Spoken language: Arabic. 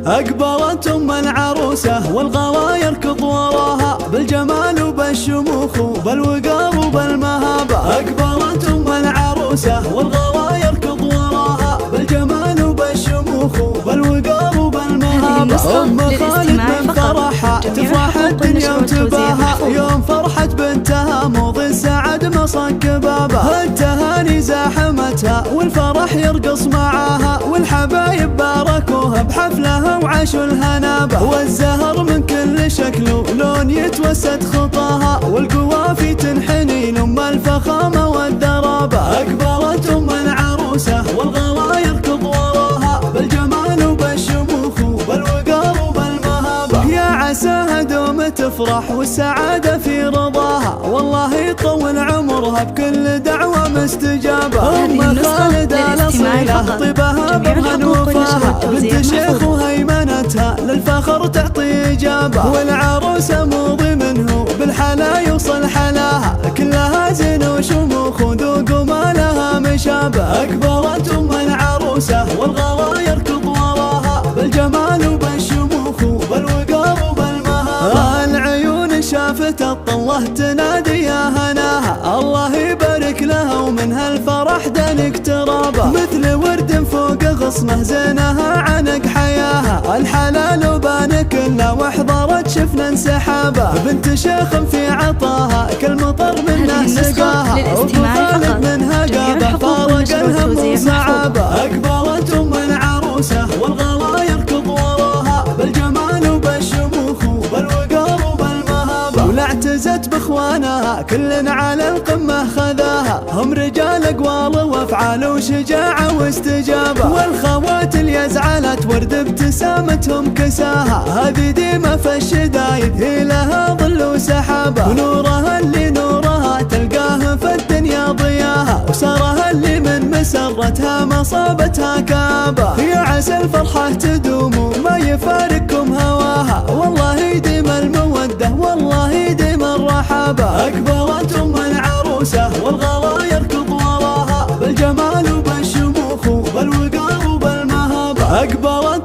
أقبلت أم العروسة والغلا يركض وراها بالجمال وبالشموخ وبالوقار وبالمهابة. أقبلت أم العروسة والغلا يركض وراها بالجمال وبالشموخ وبالوقار وبالمهابة. أم خالد من فرحها تفرح الدنيا وتباها يوم فرحت بنتها موضي السعد مصك بابها. التهاني زاحمتها والفرح يرقص معاها والحبايب باركوها بحفلها وعاشوا الهنابة. والزهر من كل شكل ولون يتوسد خطاها والقوافي تنحني لأم الفخامة والدرابة. أقبلت أم العروسة والغلا يركض وراها بالجمال وبالشموخ وبالوقار وبالمهابة. يا عساها دوم تفرح والسعادة في رضاها والله يطول عمرها بكل دعوة مستجابة. أم خالد الأصيلة طيبها برهن وفاها بنت شيخ وهيمنتها للفخر تعطي إجابة. والعروسة موضي منه بالحلا يوصل حلاها كلها زين وشموخ وذوق وما لها مشابه. أقبلت أم العروسة والغلا يركض وراها بالجمال وبالشموخ وبالوقار وبالمهابة. العيون شافت الطلة تنادي يا هناها الله يبارك لها ومن هالفرح دنك ترابه. مثل ورد فوق غصنه زينها عنق حياها الحلال وبان كله واحضرت شفنا انسحابه. بنت شيخ في عطاها كالمطر منه سقاها وخالد منها قابه فارق الهم وصعابه. أقبلت أم العروسة والغلا يركض وراها بالجمال وبالشموخ وبالوقار وبالمهابة. ولا اعتزت باخوانها كل على القمة خذاها هم رجال اقوال وافعال وشجاعة واستجابة. والخوات اللي ازعلت ورد ابتسامتهم كساها هذه ديمة في الشدايد هي لها ظل وسحابة. ونورها اللي نورها تلقاه في الدنيا ضياها وسارها اللي من مسرتها ما صابتها كابة. يا عسى الفرحة تدوم وما يفارقكم هواها والله يديم المودة والله يديم الرحابة. أكبر